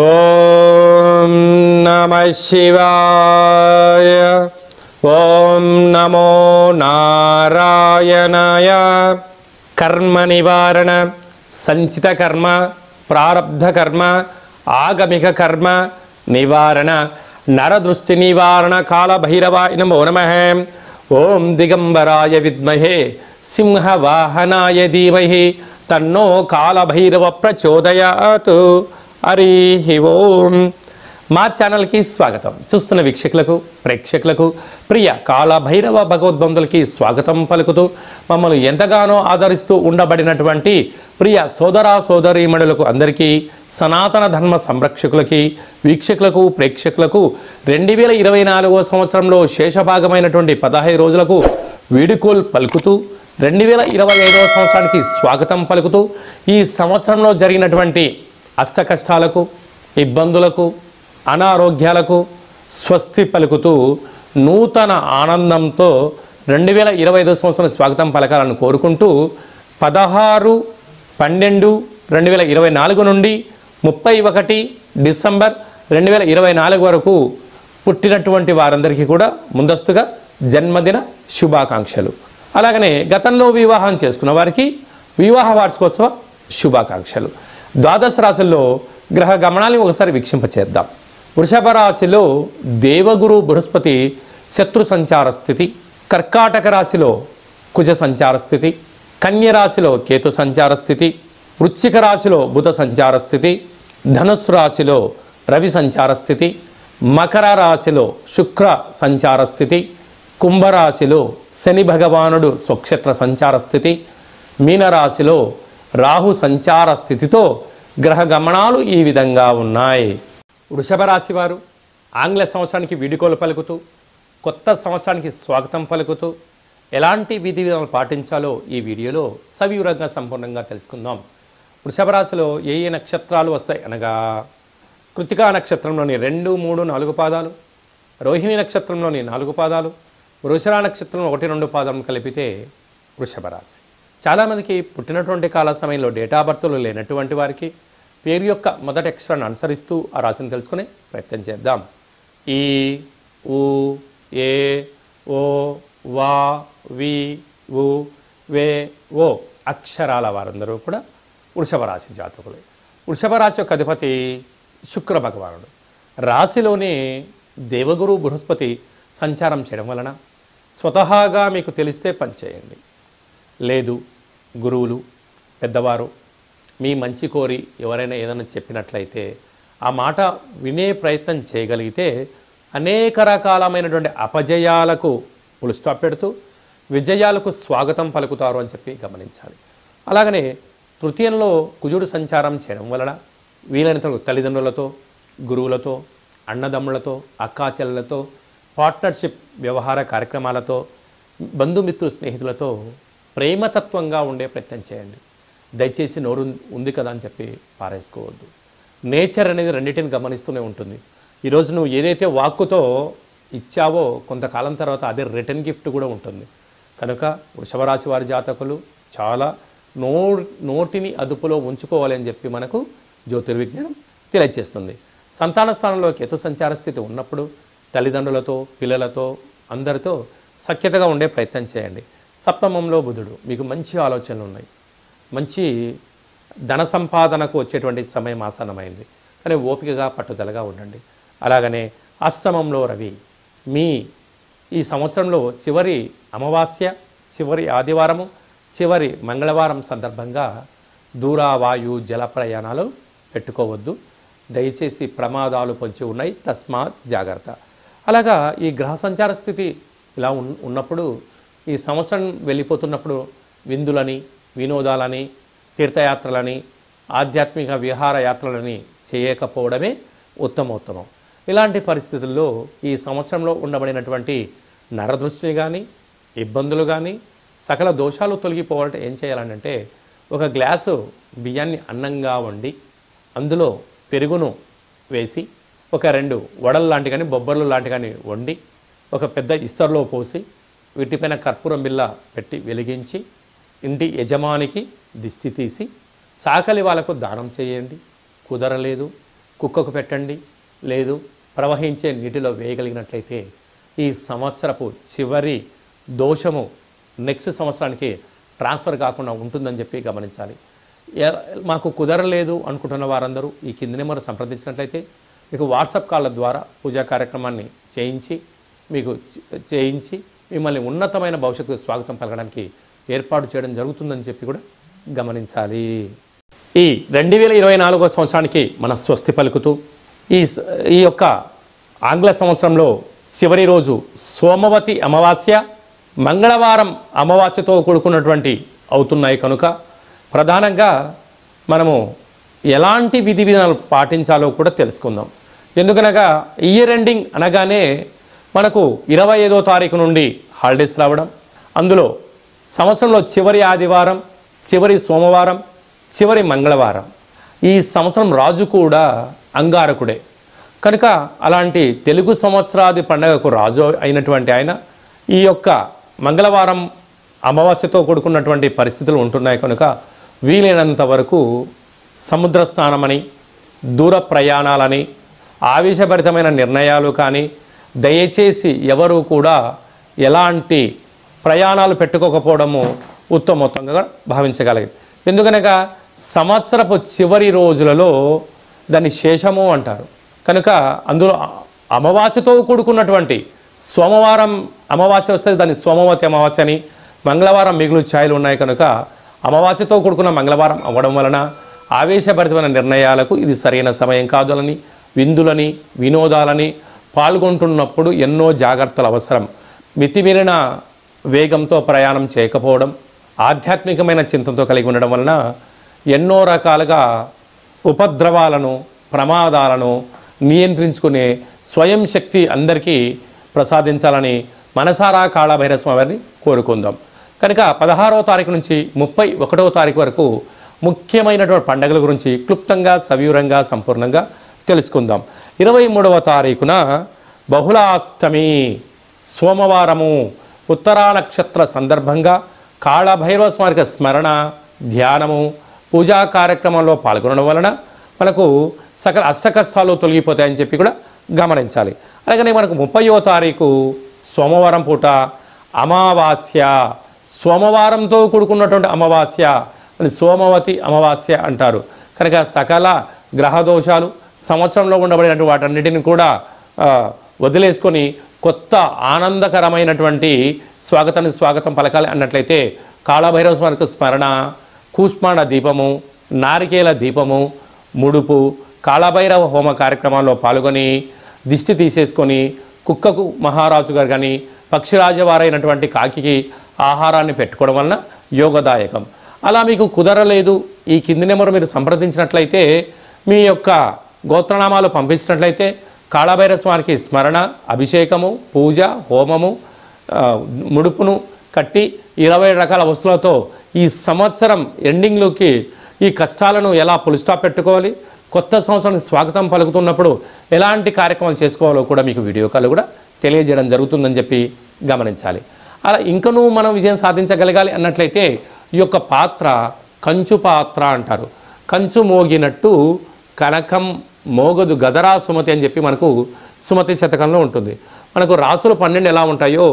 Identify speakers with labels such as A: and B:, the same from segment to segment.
A: ఓం నమః శివాయ. ఓం నమో నారాయణాయ. కర్మ నివారణ, సంచిత కర్మ, ప్రారబ్ధ కర్మ, ఆగమిక కర్మ నివారణ, నరదృష్టి నివారణ కాళభైరవాయ నమో నమః. ఓం దిగంబరాయ విద్మహే సింహవాహనాయ ధీమహి తన్నో కాళభైరవ ప్రచోదయాత్. హరి ఓం. మా ఛానల్కి స్వాగతం. చూస్తున్న వీక్షకులకు, ప్రేక్షకులకు, ప్రియ కాళభైరవ భగవద్బంధులకి స్వాగతం పలుకుతూ మమ్మల్ని ఎంతగానో ఆదరిస్తూ ఉండబడినటువంటి ప్రియ సోదర సోదరీమణులకు అందరికీ, సనాతన ధర్మ సంరక్షకులకి, వీక్షకులకు, ప్రేక్షకులకు 2024వ సంవత్సరంలో శేషభాగమైనటువంటి 15 రోజులకు వీడుకోలు పలుకుతూ 2025వ సంవత్సరానికి స్వాగతం పలుకుతూ ఈ సంవత్సరంలో జరిగినటువంటి అష్ట కష్టాలకు, ఇబ్బందులకు, అనారోగ్యాలకు స్వస్తి పలుకుతూ నూతన ఆనందంతో 2025 సంవత్సరం స్వాగతం పలకాలను కోరుకుంటూ 16/12/2024 నుండి 31 డిసెంబర్ 2024 వరకు పుట్టినటువంటి వారందరికీ కూడా ముందస్తుగా జన్మదిన శుభాకాంక్షలు. అలాగనే గతంలో వివాహం చేసుకున్న వారికి వివాహ వార్షికోత్సవ శుభాకాంక్షలు. ద్వాదశ రాశుల్లో గ్రహ గమనాన్ని ఒకసారి వీక్షింపచేద్దాం. వృషభ రాశిలో దేవగురు బృహస్పతి శత్రు సంచార స్థితి, కర్కాటక రాశిలో కుజ సంచార స్థితి, కన్య రాశిలో కేతు సంచార స్థితి, వృశ్చిక రాశిలో బుధ సంచార స్థితి, ధనుస్సు రాశిలో రవి సంచార స్థితి, మకర రాశిలో శుక్ర సంచార స్థితి, కుంభరాశిలో శని భగవానుడు స్వక్షేత్ర సంచార స్థితి, మీనరాశిలో రాహు సంచార స్థితితో గ్రహ గమనాలు ఈ విధంగా ఉన్నాయి. వృషభ రాశి వారు ఆంగ్ల సంవత్సరానికి వీడుకోలు పలుకుతూ, కొత్త సంవత్సరానికి స్వాగతం పలుకుతూ ఎలాంటి విధి విధానాలు పాటించాలో ఈ వీడియోలో సవివరంగా సంపూర్ణంగా తెలుసుకుందాం. వృషభ రాశిలో ఏ ఏ నక్షత్రాలు వస్తాయి అనగా, కృతికా నక్షత్రంలోని 2, 3, 4 పాదాలు, రోహిణి నక్షత్రంలోని 4 పాదాలు, వృషభ నక్షత్రంలో 1, 2 పాదాలను కలిపితే వృషభ రాశి. చాలామందికి పుట్టినటువంటి కాల సమయంలో డేటా బర్త్లు లేనటువంటి వారికి పేరు యొక్క మొదటి అక్షరాన్ని అనుసరిస్తూ ఆ రాశిని తెలుసుకునే ప్రయత్నం చేద్దాం. ఈ, ఊ, ఏ, ఓ, వా, వి, వు, వే, ఓ అక్షరాల వారందరూ కూడా వృషభ రాశి జాతకులే. వృషభ రాశి యొక్క అధిపతి శుక్ర భగవానుడు. రాశిలోనే దేవగురు బృహస్పతి సంచారం చేయడం వలన స్వతహాగా మీకు తెలిస్తే పనిచేయండి, లేదు గురువులు పెద్దవారు మీ మంచి కోరి ఎవరైనా ఏదైనా చెప్పినట్లయితే ఆ మాట వినే ప్రయత్నం చేయగలిగితే అనేక రకాలమైనటువంటి అపజయాలకు ఫుల్ స్టాప్ పెడుతూ విజయాలకు స్వాగతం పలుకుతారు అని చెప్పి గమనించాలి. అలాగనే తృతీయంలో కుజుడు సంచారం చేయడం వలన వీలైనంత తల్లిదండ్రులతో, గురువులతో, అన్నదమ్ములతో, అక్కాచెల్లెలతో, పార్ట్నర్షిప్ వ్యవహార కార్యక్రమాలతో, బంధుమిత్రు స్నేహితులతో ప్రేమతత్వంగా ఉండే ప్రయత్నం చేయండి. దయచేసి నోరు ఉంది కదా అని చెప్పి పారేసుకోవద్దు. నేచర్ అనేది రెండింటిని గమనిస్తూనే ఉంటుంది. ఈరోజు నువ్వు ఏదైతే వాక్కుతో ఇచ్చావో కొంతకాలం తర్వాత అదే రిటర్న్ గిఫ్ట్ కూడా ఉంటుంది. కనుక వృషభ రాశి వారి జాతకులు చాలా నోటిని అదుపులో ఉంచుకోవాలి అని చెప్పి మనకు జ్యోతిర్విజ్ఞానం తెలియజేస్తుంది. సంతాన స్థానంలో కేతు సంచార స్థితి ఉన్నప్పుడు తల్లిదండ్రులతో, పిల్లలతో, అందరితో సఖ్యతగా ఉండే ప్రయత్నం చేయండి. సప్తమంలో బుధుడు, మీకు మంచి ఆలోచనలు ఉన్నాయి, మంచి ధన సంపాదనకు వచ్చేటువంటి సమయం ఆసన్నమైంది, కానీ ఓపికగా పట్టుదలగా ఉండండి. అలాగనే అష్టమంలో రవి, మీ ఈ సంవత్సరంలో చివరి అమావాస్య, చివరి ఆదివారము, చివరి మంగళవారం సందర్భంగా దూరావాయు జల ప్రయాణాలు పెట్టుకోవద్దు. దయచేసి ప్రమాదాలు పొంచి ఉన్నాయి, తస్మాత్ జాగ్రత్త. అలాగా ఈ గ్రహ సంచార స్థితి ఇలా ఉన్నప్పుడు ఈ సంవత్సరం వెళ్ళిపోతున్నప్పుడు విందులని, వినోదాలని, తీర్థయాత్రలని, ఆధ్యాత్మిక విహార యాత్రలని చేయకపోవడమే ఉత్తమోత్తమం. ఇలాంటి పరిస్థితుల్లో ఈ సంవత్సరంలో ఉండబడినటువంటి నరదృష్టిని కానీ, ఇబ్బందులు కానీ, సకల దోషాలు తొలగిపోవాలంటే ఏం చేయాలంటే, ఒక గ్లాసు బియ్యాన్ని అన్నంగా వండి అందులో పెరుగును వేసి, ఒక 2 వడలు లాంటి కానీ బొబ్బర్లు లాంటి కానీ వండి ఒక పెద్ద ఇస్తర్లో పోసి వీటిపైన కర్పూరం బిళ్ళ పెట్టి వెలిగించి ఇంటి యజమానికి దిష్టి తీసి చాకలి వాళ్ళకు దానం చేయండి. కుదరలేదు కుక్కకు పెట్టండి, లేదు ప్రవహించే నీటిలో వేయగలిగినట్లయితే ఈ సంవత్సరపు చివరి దోషము నెక్స్ట్ సంవత్సరానికి ట్రాన్స్ఫర్ కాకుండా ఉంటుందని చెప్పి గమనించాలి. మాకు కుదరలేదు అనుకుంటున్న వారందరూ ఈ కింది నెంబర్ సంప్రదించినట్లయితే మీకు వాట్సాప్ కాళ్ళ ద్వారా పూజా కార్యక్రమాన్ని చేయించి మిమ్మల్ని ఉన్నతమైన భవిష్యత్తుకు స్వాగతం పలకడానికి ఏర్పాటు చేయడం జరుగుతుందని చెప్పి కూడా గమనించాలి. ఈ 2024 సంవత్సరానికి మన స్వస్తి పలుకుతూ ఈ యొక్క ఆంగ్ల సంవత్సరంలో చివరి రోజు సోమవతి అమావాస్య, మంగళవారం అమావాస్యతో కూడుకున్నటువంటి అవుతున్నాయి కనుక ప్రధానంగా మనము ఎలాంటి విధి విధానాలు పాటించాలో కూడా తెలుసుకుందాం. ఎందుకనగా ఇయర్ ఎండింగ్ అనగానే మనకు 25వ తారీఖు నుండి హాలిడేస్ రావడం, అందులో సంవత్సరంలో చివరి ఆదివారం, చివరి సోమవారం, చివరి మంగళవారం. ఈ సంవత్సరం రాజు కూడా అంగారకుడే కనుక అలాంటి తెలుగు సంవత్సరాది పండగకు రాజు అయినటువంటి ఆయన ఈ యొక్క మంగళవారం అమావాస్యతో కూడుకున్నటువంటి పరిస్థితులు ఉంటున్నాయి కనుక వీలైనంత వరకు సముద్ర స్నానమని, దూర ప్రయాణాలని, ఆవేశభరితమైన నిర్ణయాలు కానీ దయచేసి ఎవరు కూడా ఎలాంటి ప్రయాణాలు పెట్టుకోకపోవడము ఉత్తమోత్తంగా భావించగలిగింది. ఎందుకనగా సంవత్సరపు చివరి రోజులలో దాన్ని శేషము అంటారు కనుక అందులో అమావాస్యతో కూడుకున్నటువంటి సోమవారం అమావాస్య వస్తే దాన్ని సోమవతి అమావాస్య అని, మంగళవారం మిగులు ఛాయలు ఉన్నాయి కనుక అమావాస్యతో కూడుకున్న మంగళవారం అవ్వడం వలన ఆవేశభరితమైన నిర్ణయాలకు ఇది సరైన సమయం కాదులని, విందులని, వినోదాలని పాల్గొంటున్నప్పుడు ఎన్నో జాగ్రత్తలు అవసరం. మితిమీరిన వేగంతో ప్రయాణం చేయకపోవడం, ఆధ్యాత్మికమైన చింతనతో కలిగి ఉండడం వలన ఎన్నో రకాలుగా ఉపద్రవాలను, ప్రమాదాలను నియంత్రించుకునే స్వయం శక్తి అందరికీ ప్రసాదించాలని మనసారా కాళభైరవ స్వామి వారిని కోరుకుందాం. కనుక 16వ తారీఖు నుంచి 31వ తారీఖు వరకు ముఖ్యమైనటువంటి పండుగల గురించి క్లుప్తంగా, సవివరంగా, సంపూర్ణంగా తెలుసుకుందాం. 23వ తారీఖున బహుళాష్టమి సోమవారము ఉత్తరా నక్షత్ర సందర్భంగా కాళభైరవ స్వామి స్మరణ, ధ్యానము, పూజా కార్యక్రమంలో పాల్గొనడం వలన మనకు సకల అష్టకష్టాలు తొలగిపోతాయని చెప్పి కూడా గమనించాలి. అలాగనే మనకు 30వ తారీఖు సోమవారం పూట అమావాస్య, సోమవారంతో కూడుకున్నటువంటి అమావాస్య అని సోమవతి అమావాస్య అంటారు కనుక సకల గ్రహదోషాలు సంవత్సరంలో ఉండబడినటువంటి వాటన్నిటిని కూడా వదిలేసుకొని కొత్త ఆనందకరమైనటువంటి స్వాగతం పలకాలి అన్నట్లయితే కాళభైరవ స్వామికి స్మరణ, కూష్మాండ దీపము, నారికేల దీపము, ముడుపు, కాళభైరవ హోమ కార్యక్రమాల్లో పాల్గొని దిష్టి తీసేసుకొని కుక్కకు మహారాజు గారు కానీ పక్షిరాజవారైనటువంటి కాకికి ఆహారాన్ని పెట్టుకోవడం వలన యోగదాయకం. అలా మీకు కుదరలేదు ఈ కింది నెంబర్ మీరు సంప్రదించినట్లయితే మీ యొక్క గోత్రనామాలు పంపించినట్లయితే కాళభైరవ స్వామికి స్మరణ, అభిషేకము, పూజ, హోమము, ముడుపును కట్టి 20 రకాల వస్తువులతో ఈ సంవత్సరం ఎండింగ్లోకి ఈ కష్టాలను ఎలా ఫుల్ స్టాప్ పెట్టుకోవాలి, కొత్త సంవత్సరానికి స్వాగతం పలుకుతున్నప్పుడు ఎలాంటి కార్యక్రమాలు చేసుకోవాలో కూడా మీకు వీడియో కాల్ కూడా తెలియజేయడం జరుగుతుందని చెప్పి గమనించాలి. అలా ఇంకనూ మనం విజయం సాధించగలగాలి అన్నట్లయితే ఈ యొక్క పాత్ర కంచు పాత్ర అంటారు. కంచు మోగినట్టు కనకం మోగదు గదరా సుమతి అని చెప్పి మనకు సుమతి శతకంలో ఉంటుంది. మనకు రాసులు 12 ఎలా ఉంటాయో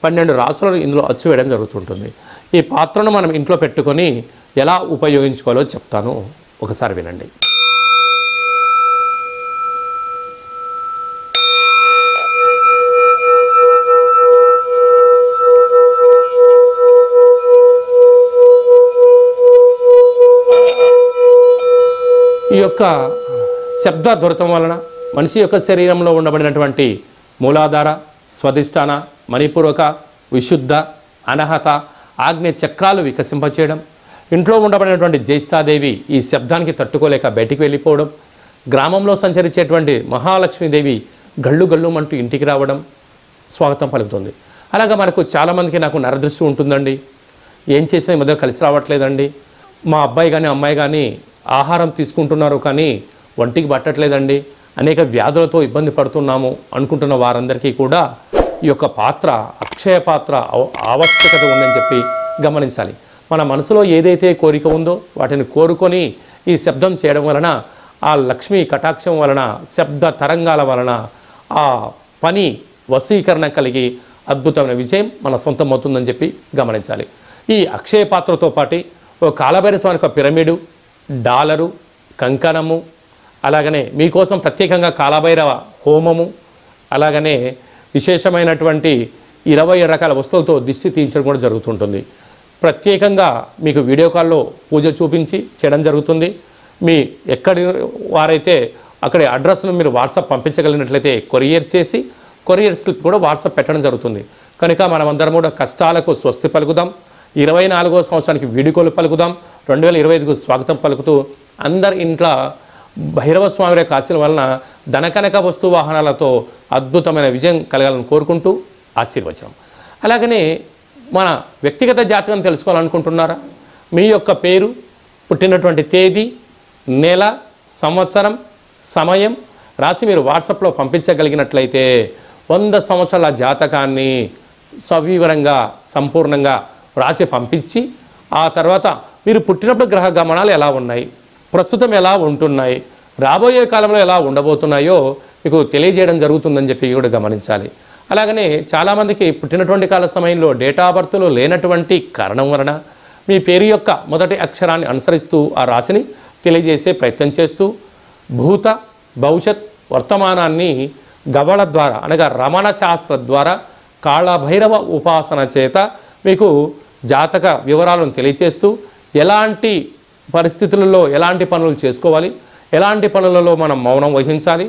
A: 12 రాసులను ఇందులో అచ్చు వేయడం జరుగుతుంటుంది. ఈ పాత్రను మనం ఇంట్లో పెట్టుకొని ఎలా ఉపయోగించుకోవాలో చెప్తాను, ఒకసారి వినండి. ఈ యొక్క శబ్ద దొరకడం వలన మనిషి యొక్క శరీరంలో ఉండబడినటువంటి మూలాధార, స్వధిష్టాన, మణిపూర్వక, విశుద్ధ, అనహత, ఆగ్నేయ చక్రాలు వికసింపచేయడం, ఇంట్లో ఉండబడినటువంటి జ్యేష్ఠాదేవి ఈ శబ్దానికి తట్టుకోలేక బయటికి వెళ్ళిపోవడం, గ్రామంలో సంచరించేటువంటి మహాలక్ష్మీదేవి గళ్ళు గళ్ళుమంటూ ఇంటికి రావడం స్వాగతం పలుకుతుంది. అలాగా మనకు చాలామందికి నాకు నరదృష్టి ఉంటుందండి, ఏం చేసినా ఈ మధ్య కలిసి రావట్లేదండి, మా అబ్బాయి కానీ అమ్మాయి కానీ ఆహారం తీసుకుంటున్నారు కానీ ఒంటికి పట్టట్లేదండి, అనేక వ్యాధులతో ఇబ్బంది పడుతున్నాము అనుకుంటున్న వారందరికీ కూడా ఈ యొక్క పాత్ర అక్షయ పాత్ర ఆవశ్యకత ఉందని చెప్పి గమనించాలి. మన మనసులో ఏదైతే కోరిక ఉందో వాటిని కోరుకొని ఈ శబ్దం చేయడం వలన ఆ లక్ష్మీ కటాక్షం వలన శబ్ద తరంగాల వలన ఆ పని వశీకరణ కలిగి అద్భుతమైన విజయం మన సొంతం అవుతుందని చెప్పి గమనించాలి. ఈ అక్షయ పాత్రతో పాటు ఓ కాలభైరవ స్వామి యొక్క పిరమిడు, డాలరు, కంకణము, అలాగనే మీకోసం ప్రత్యేకంగా కాలభైరవ హోమము, అలాగనే విశేషమైనటువంటి 20 రకాల వస్తువులతో దిష్టి తీయించడం కూడా జరుగుతుంటుంది. ప్రత్యేకంగా మీకు వీడియో కాల్లో పూజ చూపించి చేయడం జరుగుతుంది. మీ ఎక్కడి వారైతే అక్కడి అడ్రస్ను మీరు వాట్సాప్ పంపించగలిగినట్లయితే కొరియర్ చేసి కొరియర్ స్లిప్ కూడా వాట్సాప్ పెట్టడం జరుగుతుంది. కనుక మనమందరం కూడా కష్టాలకు స్వస్తి పలుకుదాం. 24వ సంవత్సరానికి వీడుకోలు పలుకుదాం. 2025కు స్వాగతం పలుకుతూ అందరి ఇంట్లో భైరవ స్వామి యొక్క ఆశీర్వాదం వలన ధనకనక వస్తు వాహనాలతో అద్భుతమైన విజయం కలగాలని కోరుకుంటూ ఆశీర్వచనం. అలాగనే మన వ్యక్తిగత జాతకం తెలుసుకోవాలనుకుంటున్నారా? మీ యొక్క పేరు, పుట్టినటువంటి తేదీ, నెల, సంవత్సరం, సమయం రాసి మీరు వాట్సాప్లో పంపించగలిగినట్లయితే 100 సంవత్సరాల జాతకాన్ని సవివరంగా సంపూర్ణంగా రాసి పంపించి ఆ తర్వాత మీరు పుట్టినప్పుడు గ్రహ గమనాలు ఎలా ఉన్నాయి, ప్రస్తుతం ఎలా ఉంటున్నాయి, రాబోయే కాలంలో ఎలా ఉండబోతున్నాయో మీకు తెలియజేయడం జరుగుతుందని చెప్పి కూడా గమనించాలి. అలాగనే చాలామందికి పుట్టినటువంటి కాల సమయంలో డేటా ఆఫ్ బర్త్లో లేనటువంటి కారణం వలన మీ పేరు యొక్క మొదటి అక్షరాన్ని అనుసరిస్తూ ఆ రాశిని తెలియజేసే ప్రయత్నం చేస్తూ భూత భవిష్యత్ వర్తమానాన్ని గవళ ద్వారా అనగా రమణ శాస్త్ర ద్వారా కాళభైరవ ఉపాసన చేత మీకు జాతక వివరాలను తెలియచేస్తూ ఎలాంటి పరిస్థితులలో ఎలాంటి పనులు చేసుకోవాలి, ఎలాంటి పనులలో మనం మౌనం వహించాలి,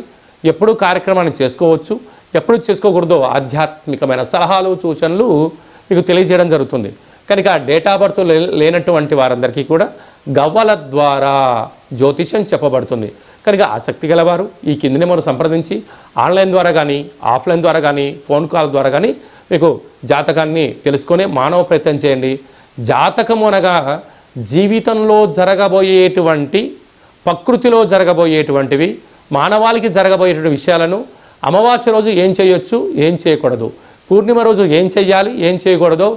A: ఎప్పుడు కార్యక్రమాన్ని చేసుకోవచ్చు, ఎప్పుడు చేసుకోకూడదో ఆధ్యాత్మికమైన సలహాలు సూచనలు మీకు తెలియజేయడం జరుగుతుంది. కనుక డేట్ ఆఫ్ బర్త్ లేనటువంటి వారందరికీ కూడా గవ్వల ద్వారా జ్యోతిషం చెప్పబడుతుంది. కనుక ఆసక్తి గలవారు ఈ కింది నెంబర్ సంప్రదించి ఆన్లైన్ ద్వారా కానీ ఆఫ్లైన్ ద్వారా కానీ ఫోన్ కాల్ ద్వారా కానీ మీకు జాతకాన్ని తెలుసుకొని మానవ ప్రయత్నం చేయండి. జాతకం అనగా జీవితంలో జరగబోయేటువంటి ప్రకృతిలో జరగబోయేటువంటివి మానవాళికి జరగబోయేటువంటి విషయాలను అమావాస్య రోజు ఏం చేయొచ్చు, ఏం చేయకూడదు, పూర్ణిమ రోజు ఏం చేయాలి, ఏం చేయకూడదో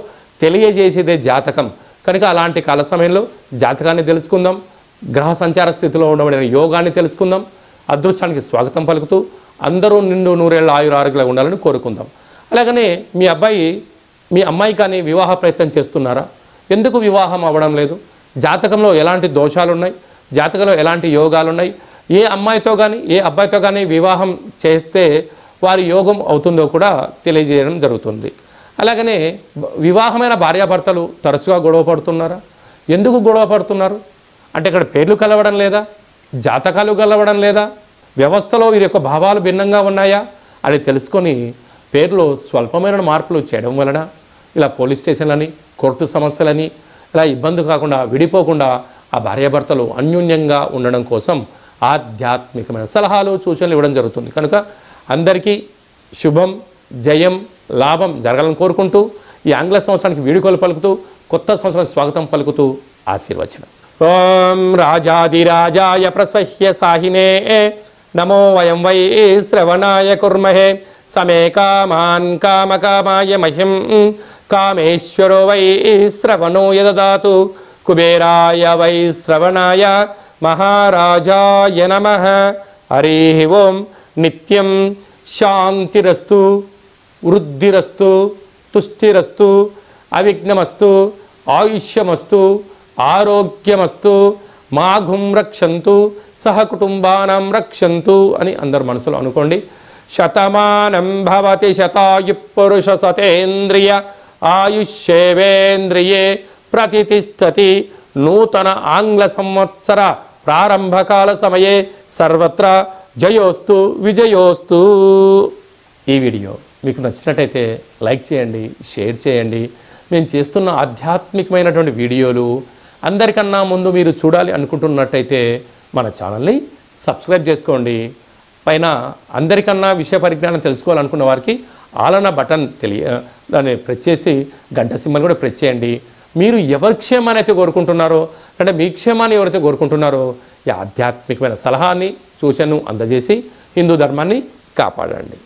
A: తెలియజేసేదే జాతకం. కనుక అలాంటి కాల సమయంలో జాతకాన్ని తెలుసుకుందాం. గ్రహ సంచార స్థితిలో ఉండబడిన యోగాన్ని తెలుసుకుందాం. అదృష్టానికి స్వాగతం పలుకుతూ అందరూ నిండు నూరేళ్ళ ఆయురారోగ్యంగా ఉండాలని కోరుకుందాం. అలాగనే మీ అమ్మాయి కానీ వివాహ ప్రయత్నం చేస్తున్నారా? ఎందుకు వివాహం అవ్వడం లేదు? జాతకంలో ఎలాంటి దోషాలు ఉన్నాయి, జాతకంలో ఎలాంటి యోగాలు ఉన్నాయి, ఏ అమ్మాయితో కానీ ఏ అబ్బాయితో కానీ వివాహం చేస్తే వారి యోగం అవుతుందో కూడా తెలియజేయడం జరుగుతుంది. అలాగనే వివాహమైన భార్యాభర్తలు తరచుగా గొడవ పడుతున్నారా? ఎందుకు గొడవ పడుతున్నారు అంటే ఇక్కడ పేర్లు కలవడం లేదా, జాతకాలు కలవడం లేదా, వ్యవస్థలో వీరి యొక్క భావాలు భిన్నంగా ఉన్నాయా అని తెలుసుకొని పేర్లో స్వల్పమైన మార్పులు చేయడం వలన ఇలా పోలీస్ స్టేషన్లని కోర్టు సమస్యలని ఇలా ఇబ్బంది కాకుండా విడిపోకుండా ఆ భార్యాభర్తలు అన్యోన్యంగా ఉండడం కోసం ఆధ్యాత్మికమైన సలహాలు సూచనలు ఇవ్వడం జరుగుతుంది. కనుక అందరికీ శుభం, జయం, లాభం జరగాలని కోరుకుంటూ ఈ ఆంగ్ల సంవత్సరానికి వీడుకోలు పలుకుతూ కొత్త సంవత్సరానికి స్వాగతం పలుకుతూ ఆశీర్వచనం. ఓం రాజాదిరాజాయ ప్రసహ్య సాహినే నమో వయం వై శ్రవణాయ కుర్మహే సమే కామాన్ కామకామాయ మహిం కామేశ్వరో వై శ్రవణో యదదాతు కుబేరాయ వై శ్రవణాయ మహారాజాయ నమః. హరి ఓం. నిత్యం శాంతిరస్తు, వృద్ధిరస్తు, తుష్టిరస్తు, అవిఘ్నమస్తు, ఆయుష్యమస్తు, ఆరోగ్యమస్తు, మాఘుం రక్షంతు, సహకుటుంబానం రక్షంతు అని అందరు మనసులో అనుకోండి. శతమానం భవతి శతాయు పురుష సతేంద్రియ ఆయుష్యేవేంద్రియే ప్రతిష్టతి. నూతన ఆంగ్ల సంవత్సర ప్రారంభకాల సమయే సర్వత్ర జయోస్తు విజయోస్తు. ఈ వీడియో మీకు నచ్చినట్టయితే లైక్ చేయండి, షేర్ చేయండి. మేము చేస్తున్న ఆధ్యాత్మికమైనటువంటి వీడియోలు అందరికన్నా ముందు మీరు చూడాలి అనుకుంటున్నట్టయితే మన ఛానల్ని సబ్స్క్రైబ్ చేసుకోండి. పైన అందరికన్నా విషయ పరిజ్ఞానం తెలుసుకోవాలనుకున్న వారికి ఆలన బటన్ దాన్ని ప్రెస్ చేసి గంట సింబల్ కూడా ప్రెస్ చేయండి. మీరు ఎవరి క్షేమాన్ని అయితే కోరుకుంటున్నారో అంటే మీ క్షేమాన్ని ఎవరైతే కోరుకుంటున్నారో ఈ ఆధ్యాత్మికమైన సలహాన్ని సూచనను అందజేసి హిందూ ధర్మాన్ని కాపాడండి.